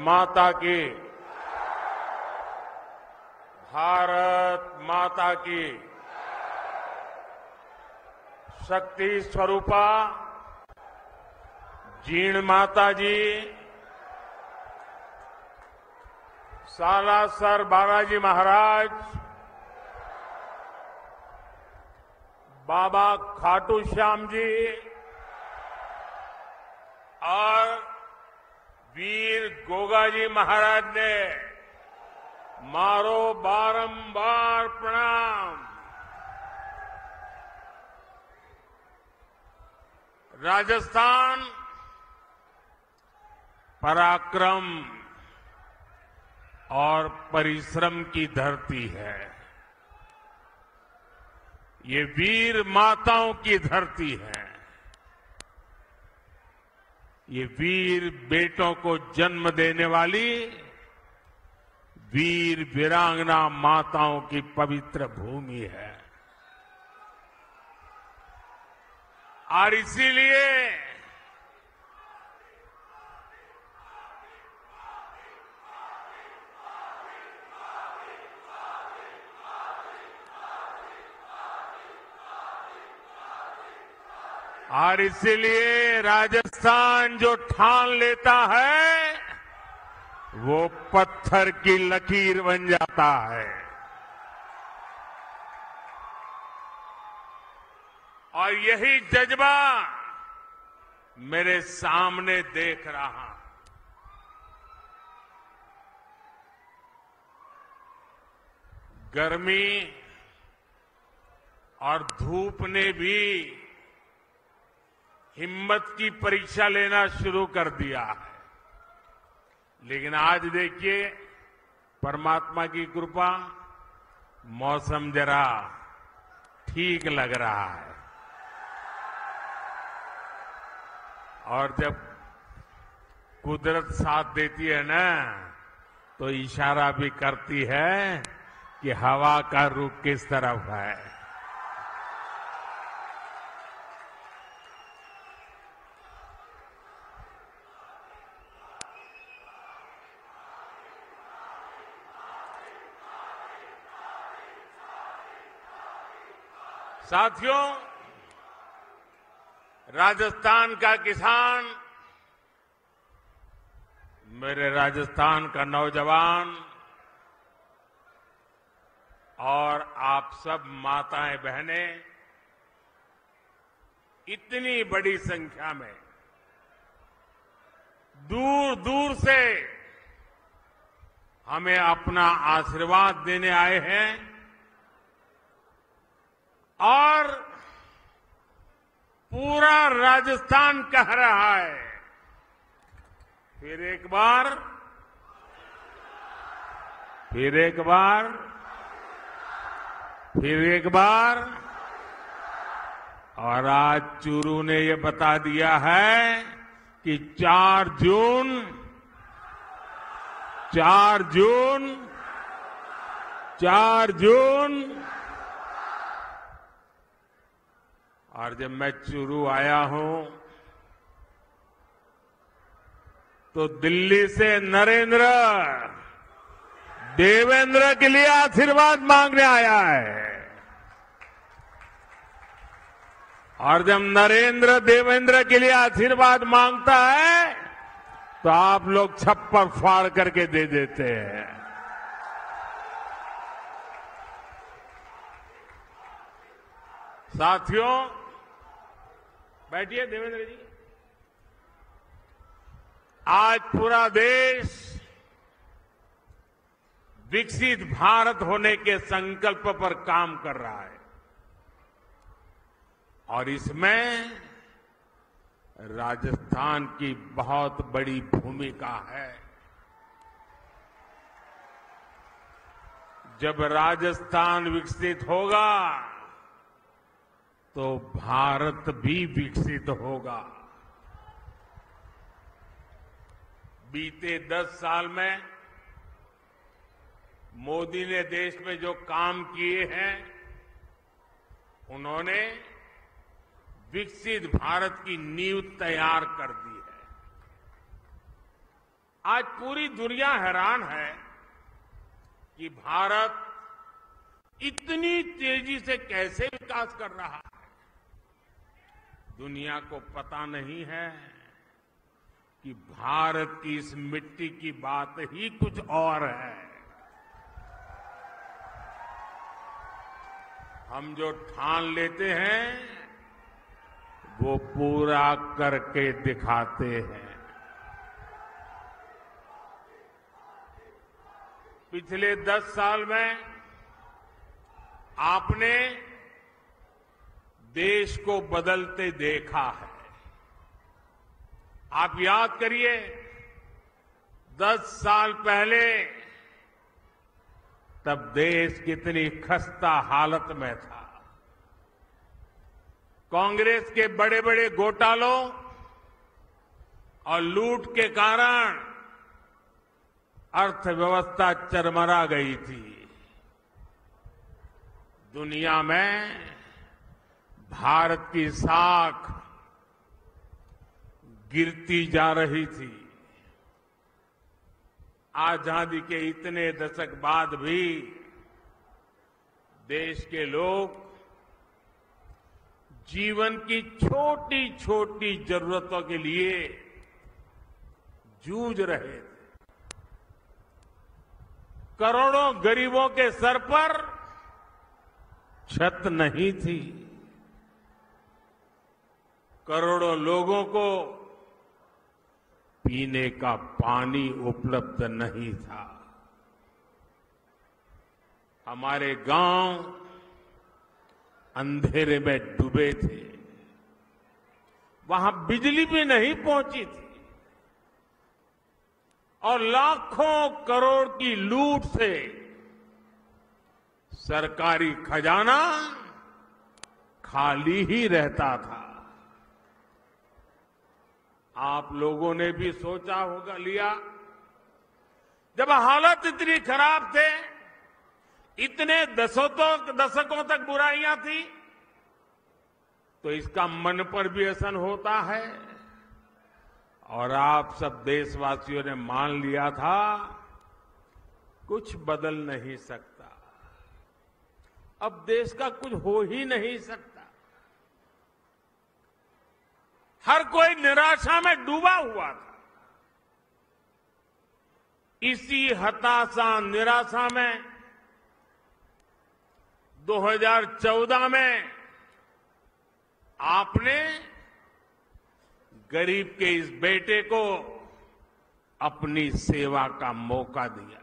माता की, भारत माता की। शक्ति स्वरूपा जीण माता जी, सालासर बालाजी महाराज, बाबा खाटू श्याम जी और वीर गोगाजी महाराज ने मारो बारंबार प्रणाम। राजस्थान पराक्रम और परिश्रम की धरती है। ये वीर माताओं की धरती है। ये वीर बेटों को जन्म देने वाली वीर वीरांगना माताओं की पवित्र भूमि है। और इसीलिए राजस्थान जो ठान लेता है वो पत्थर की लकीर बन जाता है। और यही जज्बा मेरे सामने देख रहा। गर्मी और धूप ने भी हिम्मत की परीक्षा लेना शुरू कर दिया है। लेकिन आज देखिए, परमात्मा की कृपा, मौसम जरा ठीक लग रहा है। और जब कुदरत साथ देती है ना, तो इशारा भी करती है कि हवा का रुख किस तरफ है। साथियों, राजस्थान का किसान, मेरे राजस्थान का नौजवान और आप सब माताएं बहनें इतनी बड़ी संख्या में दूर दूर से हमें अपना आशीर्वाद देने आए हैं। और पूरा राजस्थान कह रहा है, फिर एक बार, फिर एक बार, फिर एक बार। और आज चूरू ने ये बता दिया है कि 4 जून, 4 जून, 4 जून। और जब मैं चूरू आया हूं तो दिल्ली से नरेंद्र देवेंद्र के लिए आशीर्वाद मांगने आया है। और जब नरेंद्र देवेंद्र के लिए आशीर्वाद मांगता है तो आप लोग छप्पर फाड़ करके दे देते हैं। साथियों, बैठिए देवेंद्र जी। आज पूरा देश विकसित भारत होने के संकल्प पर काम कर रहा है और इसमें राजस्थान की बहुत बड़ी भूमिका है। जब राजस्थान विकसित होगा तो भारत भी विकसित होगा। बीते 10 साल में मोदी ने देश में जो काम किए हैं, उन्होंने विकसित भारत की नींव तैयार कर दी है। आज पूरी दुनिया हैरान है कि भारत इतनी तेजी से कैसे विकास कर रहा है। दुनिया को पता नहीं है कि भारत की इस मिट्टी की बात ही कुछ और है। हम जो ठान लेते हैं वो पूरा करके दिखाते हैं। पिछले 10 साल में आपने देश को बदलते देखा है। आप याद करिए, 10 साल पहले तब देश कितनी खस्ता हालत में था। कांग्रेस के बड़े बड़े घोटालों और लूट के कारण अर्थव्यवस्था चरमरा गई थी। दुनिया में भारत की साख गिरती जा रही थी। आजादी के इतने दशक बाद भी देश के लोग जीवन की छोटी छोटी जरूरतों के लिए जूझ रहे थे। करोड़ों गरीबों के सर पर छत नहीं थी। करोड़ों लोगों को पीने का पानी उपलब्ध नहीं था। हमारे गांव अंधेरे में डूबे थे। वहां बिजली भी नहीं पहुंची थी और लाखों करोड़ की लूट से सरकारी खजाना खाली ही रहता था। आप लोगों ने भी सोचा होगा लिया, जब हालत इतनी खराब थे, इतने दशकों तक बुराइयां थी, तो इसका मन पर भी असर होता है। और आप सब देशवासियों ने मान लिया था कुछ बदल नहीं सकता, अब देश का कुछ हो ही नहीं सकता। हर कोई निराशा में डूबा हुआ था। इसी हताशा निराशा में 2014 में आपने गरीब के इस बेटे को अपनी सेवा का मौका दिया।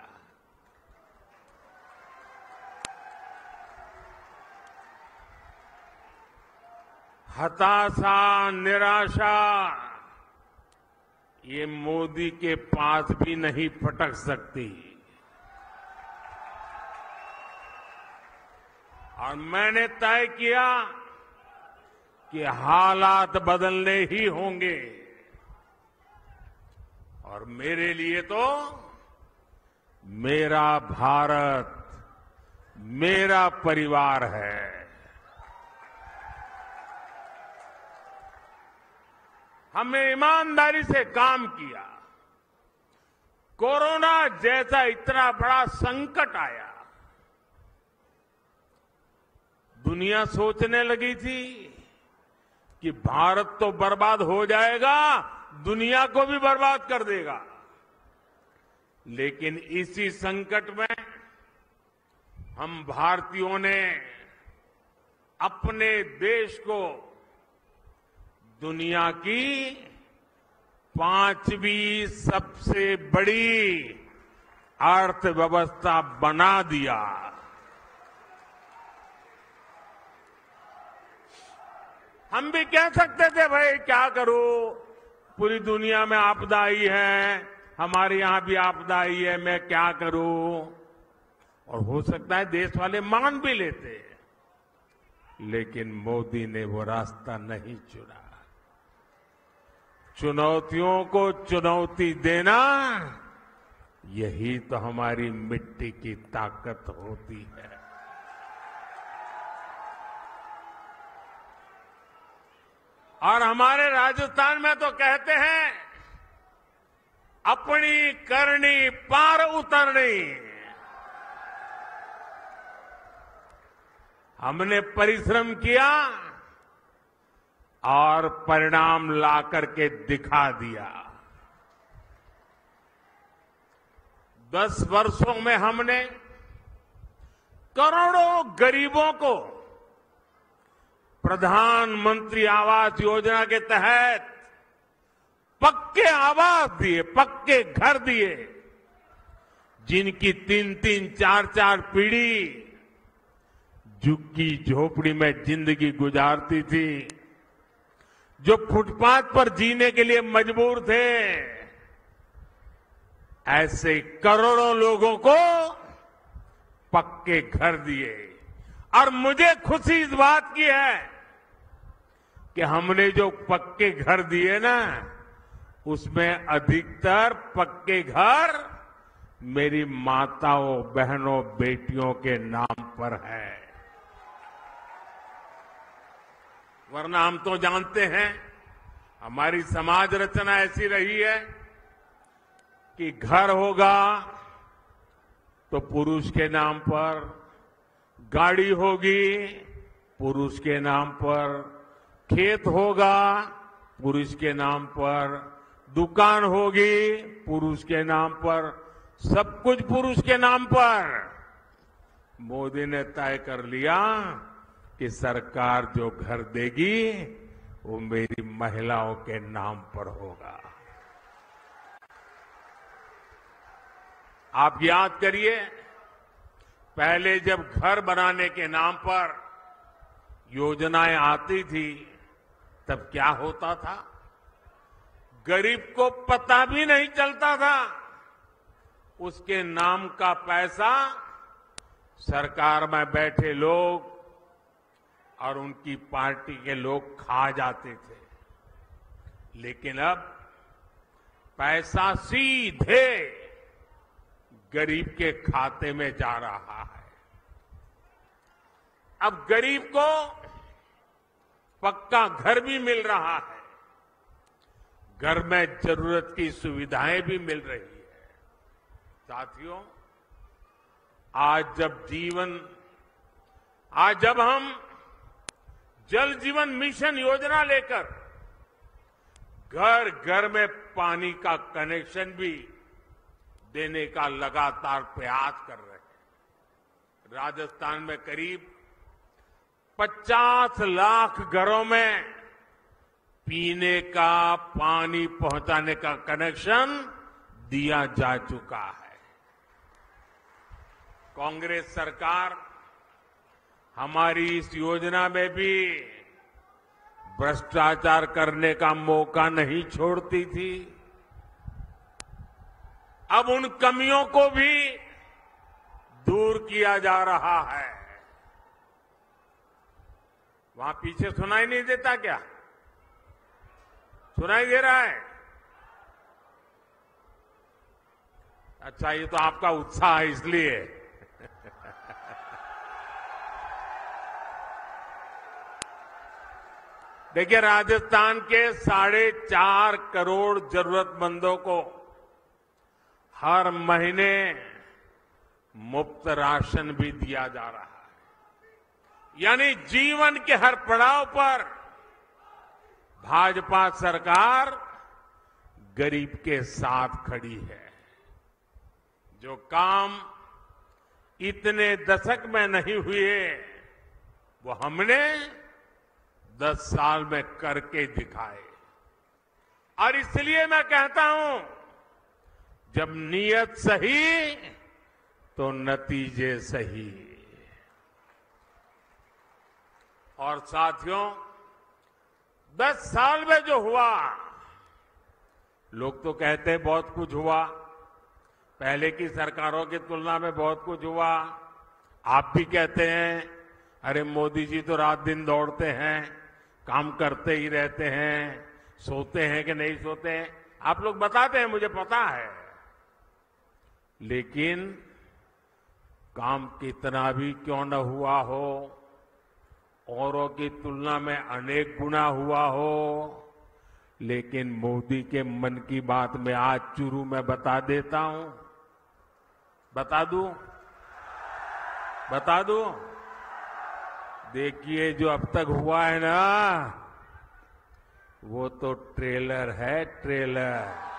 हताशा निराशा ये मोदी के पास भी नहीं फटक सकती। और मैंने तय किया कि हालात बदलने ही होंगे। और मेरे लिए तो मेरा भारत मेरा परिवार है। हमने ईमानदारी से काम किया। कोरोना जैसा इतना बड़ा संकट आया, दुनिया सोचने लगी थी कि भारत तो बर्बाद हो जाएगा, दुनिया को भी बर्बाद कर देगा। लेकिन इसी संकट में हम भारतीयों ने अपने देश को दुनिया की 5वीं सबसे बड़ी अर्थव्यवस्था बना दिया। हम भी कह सकते थे भाई क्या करूं, पूरी दुनिया में आपदा आई है, हमारे यहां भी आपदा आई है, मैं क्या करूं। और हो सकता है देश वाले मान भी लेते, लेकिन मोदी ने वो रास्ता नहीं चुना। चुनौतियों को चुनौती देना, यही तो हमारी मिट्टी की ताकत होती है। और हमारे राजस्थान में तो कहते हैं अपनी करनी पार उतरनी। हमने परिश्रम किया और परिणाम ला करके दिखा दिया। 10 वर्षों में हमने करोड़ों गरीबों को प्रधानमंत्री आवास योजना के तहत पक्के आवास दिए, पक्के घर दिए, जिनकी 3-3, 4-4 पीढ़ी झुग्गी झोपड़ी में जिंदगी गुजारती थी, जो फुटपाथ पर जीने के लिए मजबूर थे, ऐसे करोड़ों लोगों को पक्के घर दिए। और मुझे खुशी इस बात की है कि हमने जो पक्के घर दिए ना, उसमें अधिकतर पक्के घर मेरी माताओं, बहनों, बेटियों के नाम पर है। वरना हम तो जानते हैं हमारी समाज रचना ऐसी रही है कि घर होगा तो पुरुष के नाम पर, गाड़ी होगी पुरुष के नाम पर, खेत होगा पुरुष के नाम पर, दुकान होगी पुरुष के नाम पर, सब कुछ पुरुष के नाम पर। मोदी ने तय कर लिया कि सरकार जो घर देगी वो मेरी महिलाओं के नाम पर होगा। आप याद करिए, पहले जब घर बनाने के नाम पर योजनाएं आती थी तब क्या होता था? गरीब को पता भी नहीं चलता था। उसके नाम का पैसा सरकार में बैठे लोग और उनकी पार्टी के लोग खा जाते थे। लेकिन अब पैसा सीधे गरीब के खाते में जा रहा है। अब गरीब को पक्का घर भी मिल रहा है, घर में जरूरत की सुविधाएं भी मिल रही है। साथियों, आज जब हम जल जीवन मिशन योजना लेकर घर घर में पानी का कनेक्शन भी देने का लगातार प्रयास कर रहे हैं। राजस्थान में करीब 50 लाख घरों में पीने का पानी पहुंचाने का कनेक्शन दिया जा चुका है। कांग्रेस सरकार हमारी इस योजना में भी भ्रष्टाचार करने का मौका नहीं छोड़ती थी। अब उन कमियों को भी दूर किया जा रहा है। वहां पीछे सुनाई नहीं देता क्या? सुनाई दे रहा है? अच्छा, ये तो आपका उत्साह है इसलिए। देखिए, राजस्थान के 4.5 करोड़ जरूरतमंदों को हर महीने मुफ्त राशन भी दिया जा रहा है। यानी जीवन के हर पड़ाव पर भाजपा सरकार गरीब के साथ खड़ी है। जो काम इतने दशक में नहीं हुए, वो हमने 10 साल में करके दिखाए। और इसलिए मैं कहता हूं, जब नीयत सही तो नतीजे सही। और साथियों, 10 साल में जो हुआ, लोग तो कहते हैं बहुत कुछ हुआ, पहले की सरकारों की तुलना में बहुत कुछ हुआ। आप भी कहते हैं, अरे मोदी जी तो रात दिन दौड़ते हैं, काम करते ही रहते हैं, सोते हैं कि नहीं सोते हैं, आप लोग बताते हैं, मुझे पता है। लेकिन काम कितना भी क्यों न हुआ हो, औरों की तुलना में अनेक गुना हुआ हो, लेकिन मोदी के मन की बात में आज चुरू में बता देता हूं। बता दूं? देखिए, जो अब तक हुआ है ना, वो तो ट्रेलर है, ट्रेलर।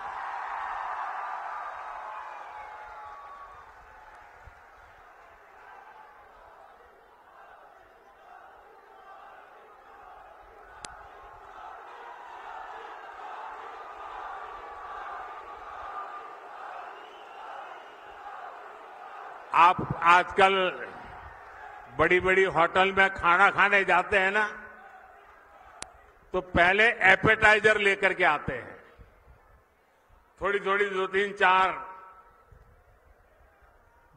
आप आजकल बड़ी बड़ी होटल में खाना खाने जाते हैं ना, तो पहले एपेटाइजर लेकर के आते हैं। थोड़ी थोड़ी 2-3-4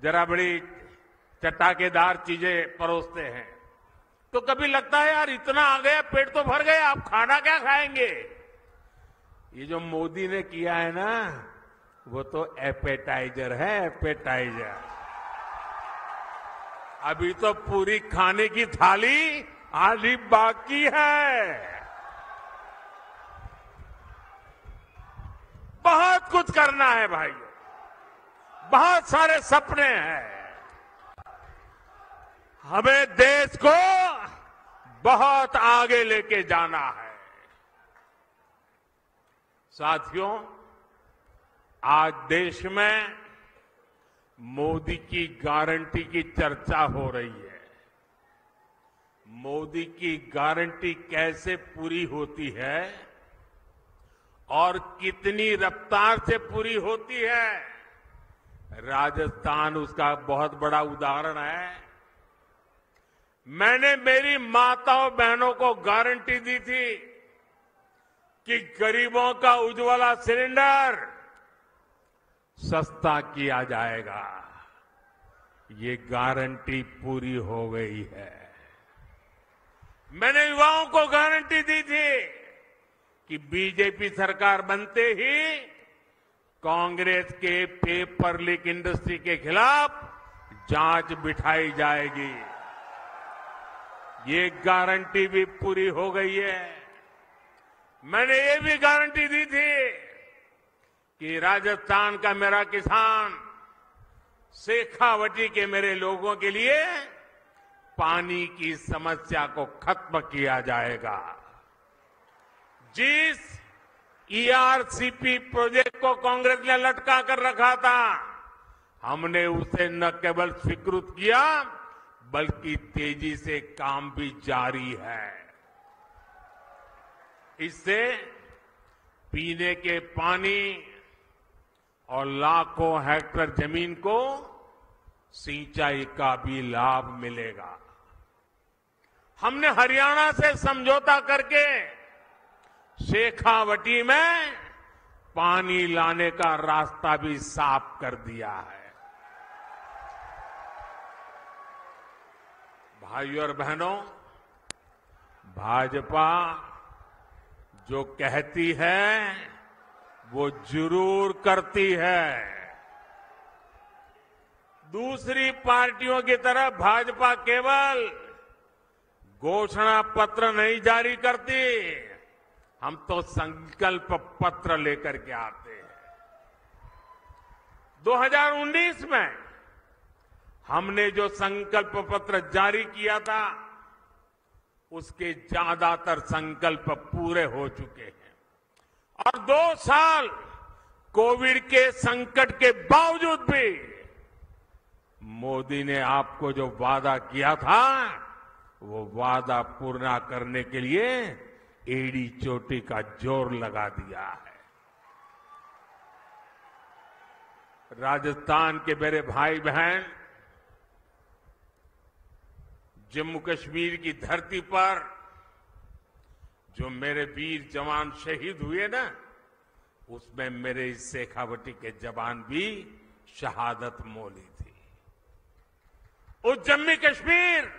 जरा बड़ी चटाकेदार चीजें परोसते हैं। तो कभी लगता है यार इतना आ गया, पेट तो भर गया, आप खाना क्या खाएंगे। ये जो मोदी ने किया है ना, वो तो एपेटाइजर है, एपेटाइजर। अभी तो पूरी खाने की थाली आधी बाकी है। बहुत कुछ करना है भाइयों, बहुत सारे सपने हैं। हमें देश को बहुत आगे लेके जाना है। साथियों, आज देश में मोदी की गारंटी की चर्चा हो रही है। मोदी की गारंटी कैसे पूरी होती है और कितनी रफ्तार से पूरी होती है, राजस्थान उसका बहुत बड़ा उदाहरण है। मैंने मेरी माताओं बहनों को गारंटी दी थी कि गरीबों का उज्ज्वला सिलेंडर सस्ता किया जाएगा। ये गारंटी पूरी हो गई है। मैंने युवाओं को गारंटी दी थी कि बीजेपी सरकार बनते ही कांग्रेस के पेपर लीक इंडस्ट्री के खिलाफ जांच बिठाई जाएगी। ये गारंटी भी पूरी हो गई है। मैंने ये भी गारंटी दी थी कि राजस्थान का मेरा किसान, शेखावटी के मेरे लोगों के लिए पानी की समस्या को खत्म किया जाएगा। जिस ईआरसीपी प्रोजेक्ट को कांग्रेस ने लटका कर रखा था, हमने उसे न केवल स्वीकृत किया बल्कि तेजी से काम भी जारी है। इससे पीने के पानी और लाखों हेक्टेयर जमीन को सिंचाई का भी लाभ मिलेगा। हमने हरियाणा से समझौता करके शेखावटी में पानी लाने का रास्ता भी साफ कर दिया है। भाइयों और बहनों, भाजपा जो कहती है वो जरूर करती है। दूसरी पार्टियों की तरह भाजपा केवल घोषणा पत्र नहीं जारी करती, हम तो संकल्प पत्र लेकर के आते हैं। 2019 में हमने जो संकल्प पत्र जारी किया था, उसके ज्यादातर संकल्प पूरे हो चुके हैं। और 2 साल कोविड के संकट के बावजूद भी मोदी ने आपको जो वादा किया था, वो वादा पूरा करने के लिए एड़ी चोटी का जोर लगा दिया है। राजस्थान के मेरे भाई बहन, जम्मू कश्मीर की धरती पर जो मेरे वीर जवान शहीद हुए ना, उसमें मेरे इस शेखावटी के जवान भी शहादत मोली थी। उस जम्मू कश्मीर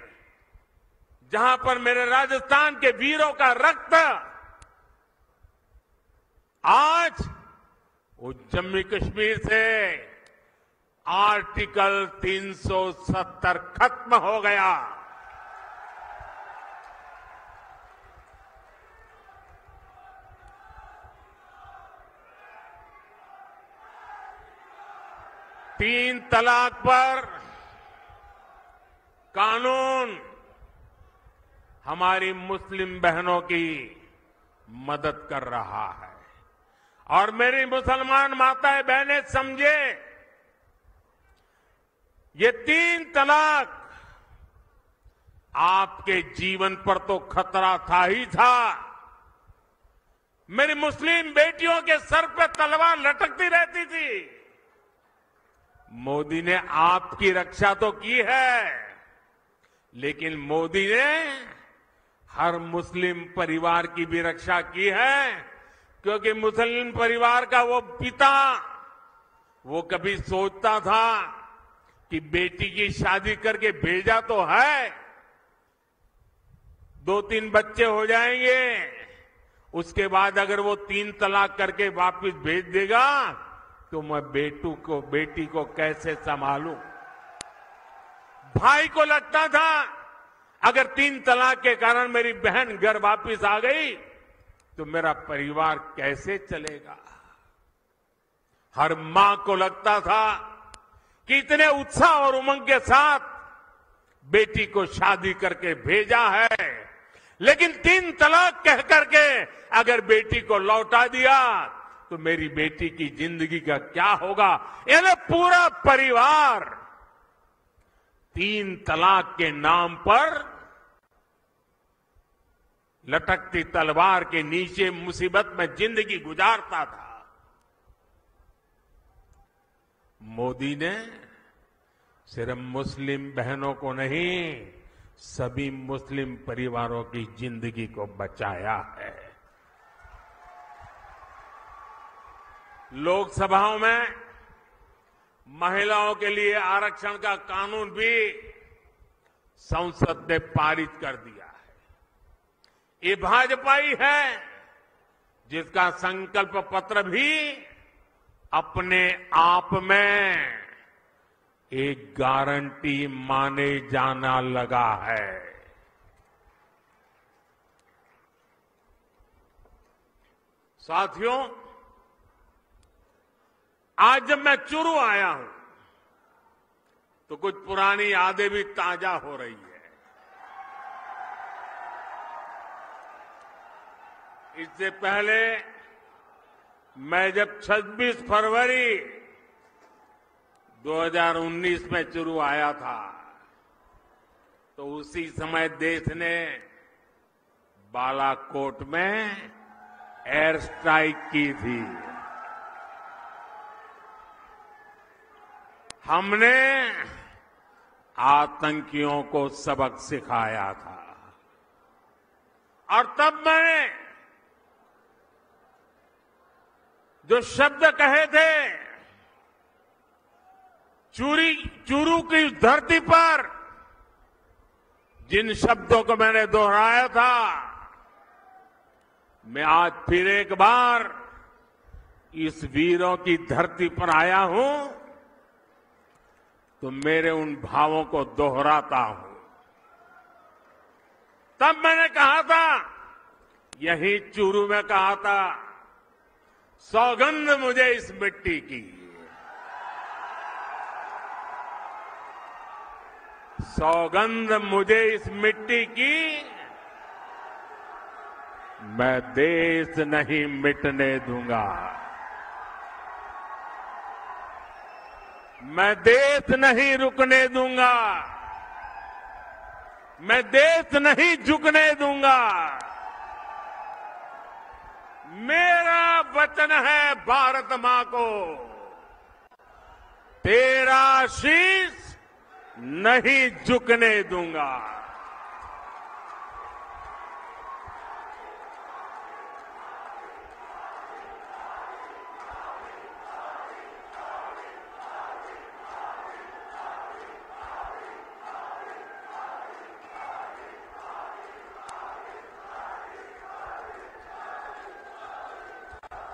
जहां पर मेरे राजस्थान के वीरों का रक्त आज उस जम्मू कश्मीर से आर्टिकल 370 खत्म हो गया। तीन तलाक पर कानून हमारी मुस्लिम बहनों की मदद कर रहा है और मेरी मुसलमान माताएं बहनें समझे, ये तीन तलाक आपके जीवन पर तो खतरा था ही था। मेरी मुस्लिम बेटियों के सर पे तलवार लटकती रहती थी। मोदी ने आपकी रक्षा तो की है, लेकिन मोदी ने हर मुस्लिम परिवार की भी रक्षा की है, क्योंकि मुस्लिम परिवार का वो पिता वो कभी सोचता था कि बेटी की शादी करके भेजा तो है, 2-3 बच्चे हो जाएंगे, उसके बाद अगर वो 3 तलाक करके वापस भेज देगा तो मैं बेटी को कैसे संभालूं। भाई को लगता था अगर 3 तलाक के कारण मेरी बहन घर वापस आ गई तो मेरा परिवार कैसे चलेगा। हर मां को लगता था कि इतने उत्साह और उमंग के साथ बेटी को शादी करके भेजा है, लेकिन 3 तलाक कह करके अगर बेटी को लौटा दिया तो मेरी बेटी की जिंदगी का क्या होगा। यानी पूरा परिवार 3 तलाक के नाम पर लटकती तलवार के नीचे मुसीबत में जिंदगी गुजारता था। मोदी ने सिर्फ मुस्लिम बहनों को नहीं, सभी मुस्लिम परिवारों की जिंदगी को बचाया है। लोकसभाओं में महिलाओं के लिए आरक्षण का कानून भी संसद ने पारित कर दिया है। ये भाजपा ही है जिसका संकल्प पत्र भी अपने आप में एक गारंटी माने जाना लगा है। साथियों, आज जब मैं चुरू आया हूं तो कुछ पुरानी यादें भी ताजा हो रही है। इससे पहले मैं जब 26 फरवरी 2019 में चुरू आया था तो उसी समय देश ने बालाकोट में एयर स्ट्राइक की थी। हमने आतंकियों को सबक सिखाया था और तब मैंने जो शब्द कहे थे, चूरू की धरती पर जिन शब्दों को मैंने दोहराया था, मैं आज फिर एक बार इस वीरों की धरती पर आया हूं तो मेरे उन भावों को दोहराता हूं। तब मैंने कहा था, यही चूरू में कहा था, सौगंध मुझे इस मिट्टी की, सौगंध मुझे इस मिट्टी की, मैं देश नहीं मिटने दूंगा, मैं देश नहीं रुकने दूंगा, मैं देश नहीं झुकने दूंगा। मेरा वचन है भारत मां को, तेरा शीश नहीं झुकने दूंगा।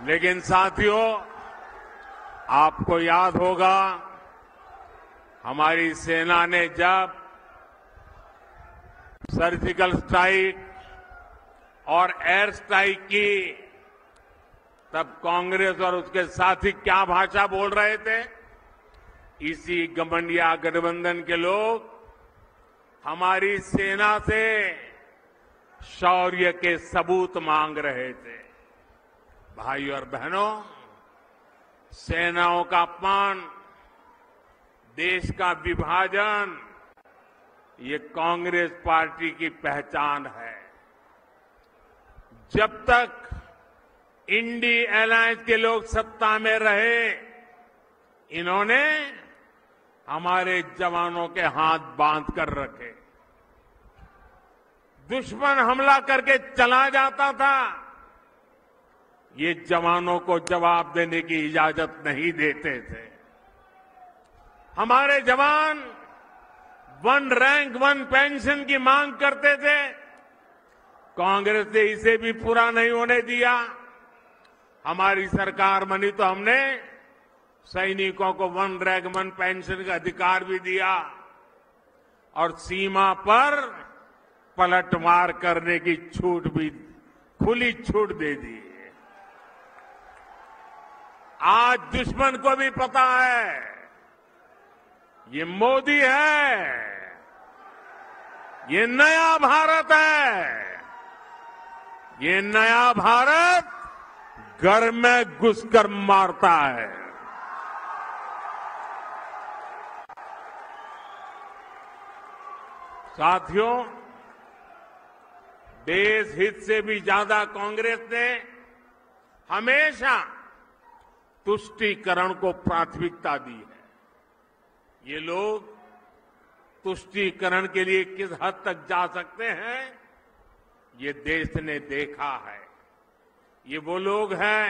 लेकिन साथियों, आपको याद होगा हमारी सेना ने जब सर्जिकल स्ट्राइक और एयर स्ट्राइक की, तब कांग्रेस और उसके साथी क्या भाषा बोल रहे थे। इसी गठबंधन गठबंधन के लोग हमारी सेना से शौर्य के सबूत मांग रहे थे। भाइयों और बहनों, सेनाओं का अपमान, देश का विभाजन, ये कांग्रेस पार्टी की पहचान है। जब तक इंडी अलायंस के लोग सत्ता में रहे, इन्होंने हमारे जवानों के हाथ बांध कर रखे। दुश्मन हमला करके चला जाता था, ये जवानों को जवाब देने की इजाजत नहीं देते थे। हमारे जवान 1 रैंक 1 पेंशन की मांग करते थे, कांग्रेस ने इसे भी पूरा नहीं होने दिया। हमारी सरकार बनी तो हमने सैनिकों को 1 रैंक 1 पेंशन का अधिकार भी दिया और सीमा पर पलटवार करने की छूट भी, खुली छूट दे दी। आज दुश्मन को भी पता है ये मोदी है, ये नया भारत है। ये नया भारत घर में घुसकर मारता है। साथियों, देश हित से भी ज्यादा कांग्रेस ने हमेशा तुष्टीकरण को प्राथमिकता दी है। ये लोग तुष्टीकरण के लिए किस हद तक जा सकते हैं, ये देश ने देखा है। ये वो लोग हैं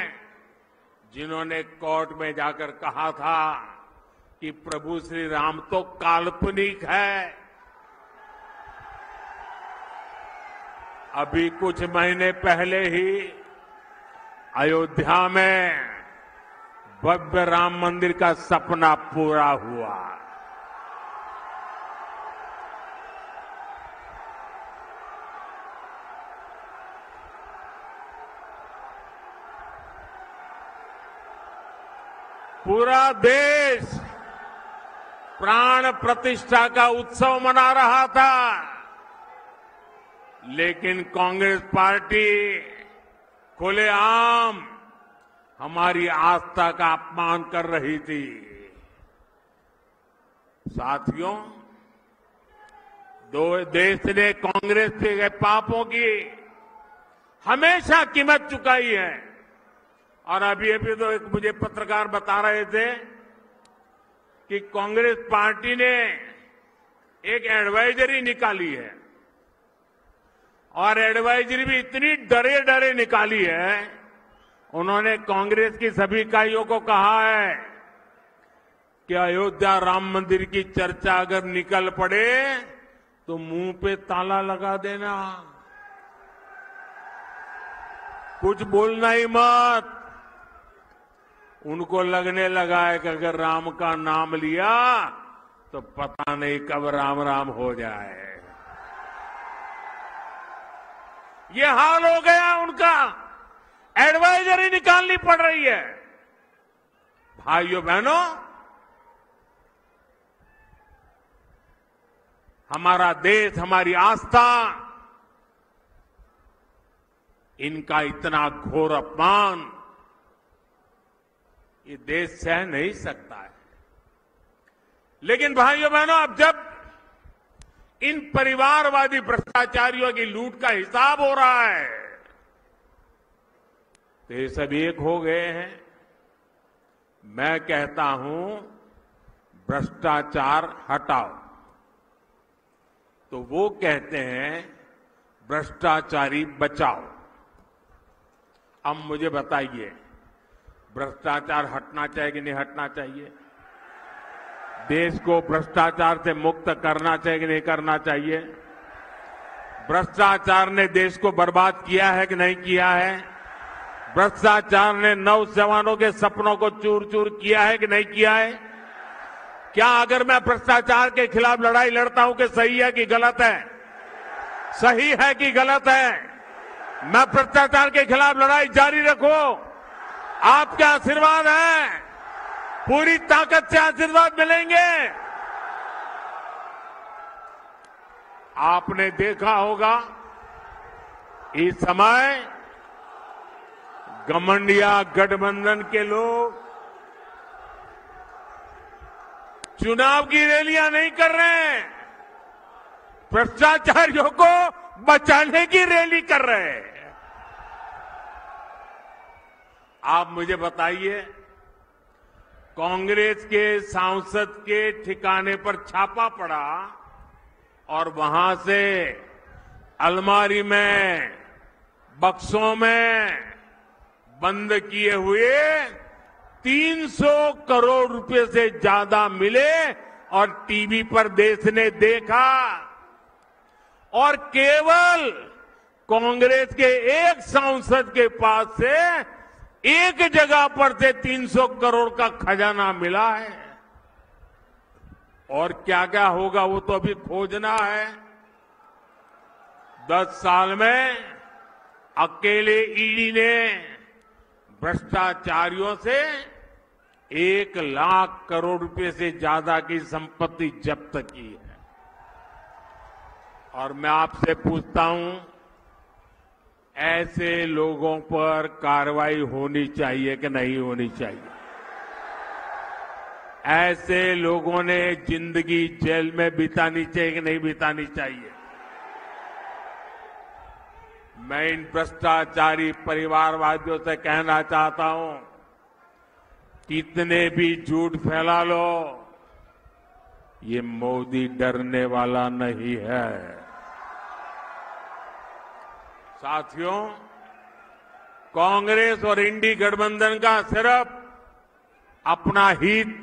जिन्होंने कोर्ट में जाकर कहा था कि प्रभु श्री राम तो काल्पनिक है। अभी कुछ महीने पहले ही अयोध्या में भव्य राम मंदिर का सपना पूरा हुआ। पूरा देश प्राण प्रतिष्ठा का उत्सव मना रहा था, लेकिन कांग्रेस पार्टी खुलेआम हमारी आस्था का अपमान कर रही थी। साथियों, देश ने कांग्रेस के पापों की हमेशा कीमत चुकाई है। और अभी तो एक मुझे पत्रकार बता रहे थे कि कांग्रेस पार्टी ने एक एडवाइजरी निकाली है और एडवाइजरी भी इतनी डरे डरे निकाली है। उन्होंने कांग्रेस की सभी इकाइयों को कहा है कि अयोध्या राम मंदिर की चर्चा अगर निकल पड़े तो मुंह पे ताला लगा देना, कुछ बोलना ही मत। उनको लगने लगा है कि अगर राम का नाम लिया तो पता नहीं कब राम राम हो जाए। ये हाल हो गया उनका, एडवाइजरी निकालनी पड़ रही है। भाइयों बहनों, हमारा देश, हमारी आस्था, इनका इतना घोर अपमान ये देश सह नहीं सकता है। लेकिन भाइयों बहनों, अब जब इन परिवारवादी भ्रष्टाचारियों की लूट का हिसाब हो रहा है तो ये सब एक हो गए हैं। मैं कहता हूं भ्रष्टाचार हटाओ, तो वो कहते हैं भ्रष्टाचारी बचाओ। अब मुझे बताइए, भ्रष्टाचार हटना चाहिए कि नहीं हटना चाहिए? देश को भ्रष्टाचार से मुक्त करना चाहिए कि नहीं करना चाहिए? भ्रष्टाचार ने देश को बर्बाद किया है कि नहीं किया है? भ्रष्टाचार ने नौजवानों के सपनों को चूर चूर किया है कि नहीं किया है? क्या अगर मैं भ्रष्टाचार के खिलाफ लड़ाई लड़ता हूं कि सही है कि गलत है? सही है कि गलत है? मैं भ्रष्टाचार के खिलाफ लड़ाई जारी रखूं, आपका आशीर्वाद है। पूरी ताकत से आशीर्वाद मिलेंगे। आपने देखा होगा इस समय घमंडिया गठबंधन के लोग चुनाव की रैलियां नहीं कर रहे हैं, भ्रष्टाचारियों को बचाने की रैली कर रहे हैं। आप मुझे बताइए, कांग्रेस के सांसद के ठिकाने पर छापा पड़ा और वहां से अलमारी में, बक्सों में बंद किए हुए 300 करोड़ रुपए से ज्यादा मिले और टीवी पर देश ने देखा और केवल कांग्रेस के एक सांसद के पास से एक जगह पर से 300 करोड़ का खजाना मिला है। और क्या क्या होगा वो तो अभी खोजना है। 10 साल में अकेले ईडी ने भ्रष्टाचारियों से 1 लाख करोड़ रुपए से ज्यादा की संपत्ति जब्त की है। और मैं आपसे पूछता हूं, ऐसे लोगों पर कार्रवाई होनी चाहिए कि नहीं होनी चाहिए? ऐसे लोगों ने जिंदगी जेल में बितानी चाहिए कि नहीं बितानी चाहिए? मैं इन भ्रष्टाचारी परिवारवादियों से कहना चाहता हूं, कितने भी झूठ फैला लो, ये मोदी डरने वाला नहीं है। साथियों, कांग्रेस और इंडी गठबंधन का सिर्फ अपना हित,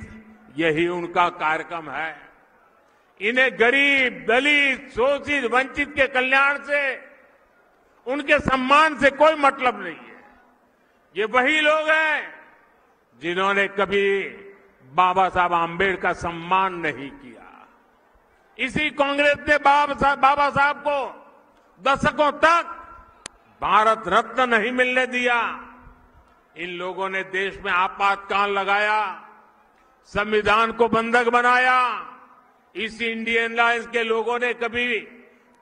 यही उनका कार्यक्रम है। इन्हें गरीब, दलित, शोषित, वंचित के कल्याण से, उनके सम्मान से कोई मतलब नहीं है। ये वही लोग हैं जिन्होंने कभी बाबा साहब आम्बेडकर का सम्मान नहीं किया। इसी कांग्रेस ने बाबा साहब को दशकों तक भारत रत्न नहीं मिलने दिया। इन लोगों ने देश में आपातकाल लगाया, संविधान को बंधक बनाया। इस इंडियन अलायंस के लोगों ने कभी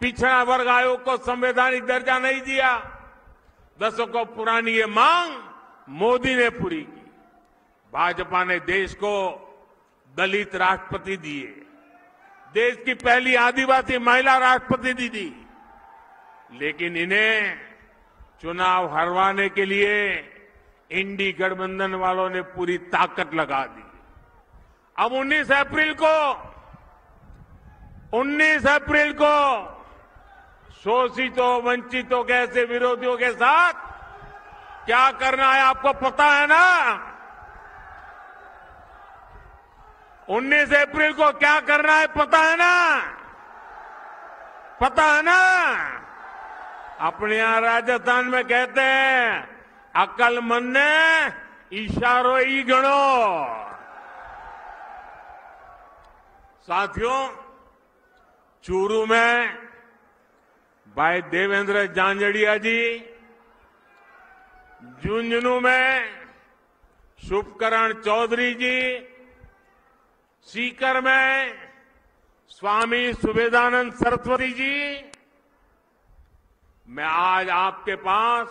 पिछड़ा वर्ग आयोग को संवैधानिक दर्जा नहीं दिया। दशकों पुरानी ये मांग मोदी ने पूरी की। भाजपा ने देश को दलित राष्ट्रपति दिए, देश की पहली आदिवासी महिला राष्ट्रपति दी। लेकिन इन्हें चुनाव हरवाने के लिए इंडी गठबंधन वालों ने पूरी ताकत लगा दी। अब 19 अप्रैल को शोषितों, वंचितों के ऐसे विरोधियों के साथ क्या करना है आपको पता है ना? 19 अप्रैल को क्या करना है पता है ना? पता है ना? अपने यहां राजस्थान में कहते हैं, अकलमंद ने इशारो ही गणो। साथियों, चूरू में भाई देवेंद्र झांझड़िया जी, झुंझुनू में शुभकरण चौधरी जी, सीकर में स्वामी सुबेदानंद सरस्वती जी, मैं आज आपके पास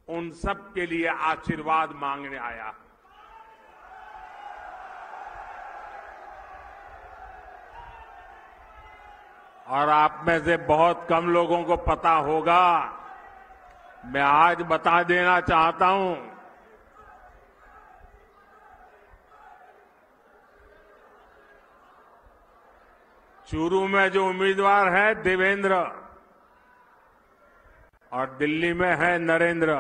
उन सब के लिए आशीर्वाद मांगने आया। और आप में से बहुत कम लोगों को पता होगा, मैं आज बता देना चाहता हूं, चूरू में जो उम्मीदवार है देवेंद्र और दिल्ली में है नरेंद्र।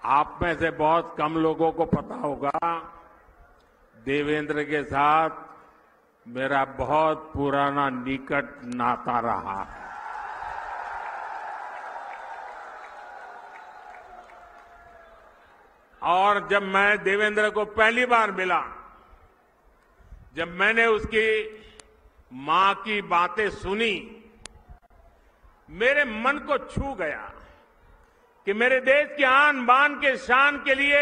आप में से बहुत कम लोगों को पता होगा, देवेंद्र के साथ मेरा बहुत पुराना निकट नाता रहा है। और जब मैं देवेंद्र को पहली बार मिला, जब मैंने उसकी मां की बातें सुनी, मेरे मन को छू गया। कि मेरे देश की आन बान के शान के लिए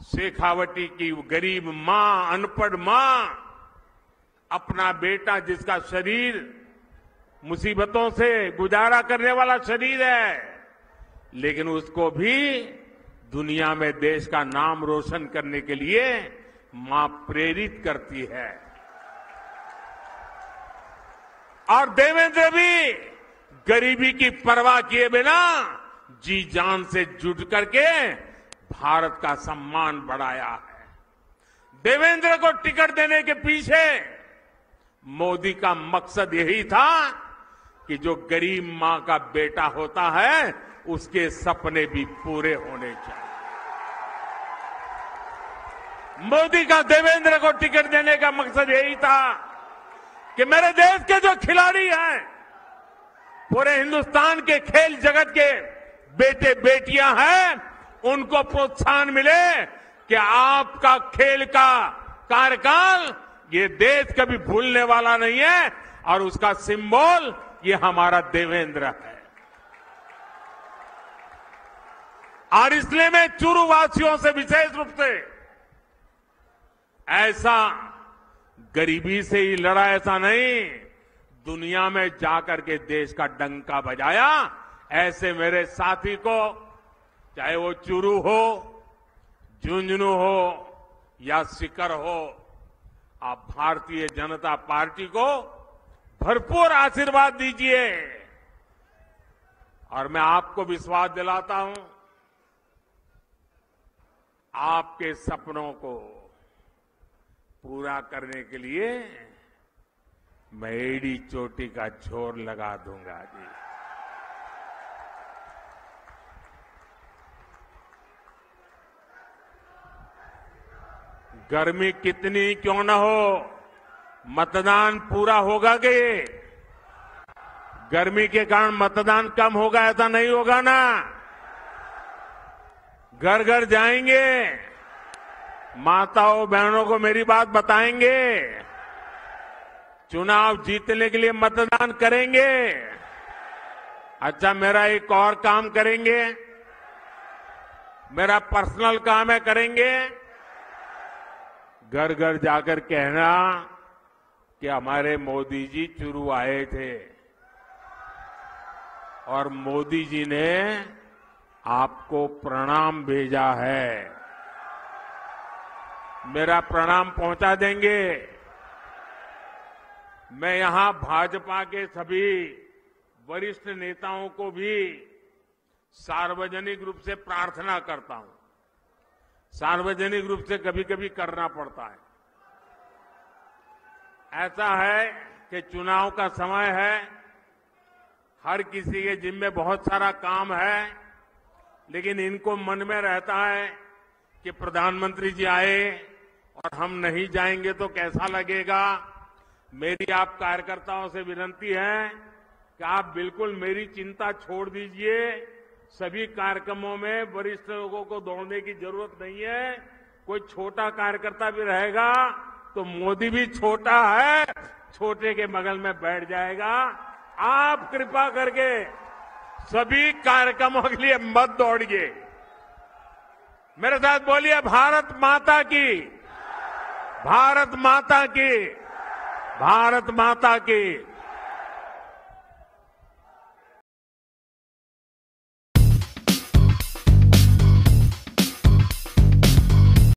शेखावटी की गरीब मां, अनपढ़ मां, अपना बेटा जिसका शरीर मुसीबतों से गुजारा करने वाला शरीर है, लेकिन उसको भी दुनिया में देश का नाम रोशन करने के लिए मां प्रेरित करती है। और देवेंद्र भी गरीबी की परवाह किए बिना जी जान से जुट करके भारत का सम्मान बढ़ाया है। देवेंद्र को टिकट देने के पीछे मोदी का मकसद यही था कि जो गरीब मां का बेटा होता है उसके सपने भी पूरे होने चाहिए। मोदी का देवेंद्र को टिकट देने का मकसद यही था कि मेरे देश के जो खिलाड़ी हैं, पूरे हिंदुस्तान के खेल जगत के बेटे बेटियां हैं, उनको प्रोत्साहन मिले कि आपका खेल का कार्यकाल ये देश कभी भूलने वाला नहीं है और उसका सिंबल ये हमारा देवेंद्र है। और इसलिए मैं चूरू वासियों से विशेष रूप से ऐसा गरीबी से ही लड़ा, ऐसा नहीं, दुनिया में जाकर के देश का डंका बजाया, ऐसे मेरे साथी को, चाहे वो चूरू हो, झुंझुनू हो या सीकर हो, आप भारतीय जनता पार्टी को भरपूर आशीर्वाद दीजिए। और मैं आपको विश्वास दिलाता हूं, आपके सपनों को पूरा करने के लिए मैं एड़ी चोटी का जोर लगा दूंगा जी। गर्मी कितनी क्यों न हो, मतदान पूरा होगा कि गर्मी के कारण मतदान कम होगा, ऐसा नहीं होगा ना। घर घर जाएंगे, माताओं बहनों को मेरी बात बताएंगे, चुनाव जीतने के लिए मतदान करेंगे। अच्छा, मेरा एक और काम करेंगे, मेरा पर्सनल काम है, करेंगे। घर घर जाकर कहना कि हमारे मोदी जी चुरू आए थे और मोदी जी ने आपको प्रणाम भेजा है। मेरा प्रणाम पहुंचा देंगे। मैं यहां भाजपा के सभी वरिष्ठ नेताओं को भी सार्वजनिक रूप से प्रार्थना करता हूं। सार्वजनिक रूप से कभी कभी करना पड़ता है। ऐसा है कि चुनाव का समय है, हर किसी के जिम्मे बहुत सारा काम है, लेकिन इनको मन में रहता है कि प्रधानमंत्री जी आए और हम नहीं जाएंगे तो कैसा लगेगा। मेरी आप कार्यकर्ताओं से विनती है कि आप बिल्कुल मेरी चिंता छोड़ दीजिए। सभी कार्यक्रमों में वरिष्ठ लोगों को दौड़ने की जरूरत नहीं है। कोई छोटा कार्यकर्ता भी रहेगा तो मोदी भी छोटा है, छोटे के बगल में बैठ जाएगा। आप कृपा करके सभी कार्यक्रमों के लिए मत दौड़िए। मेरे साथ बोलिए, भारत माता की, भारत माता की, भारत माता की।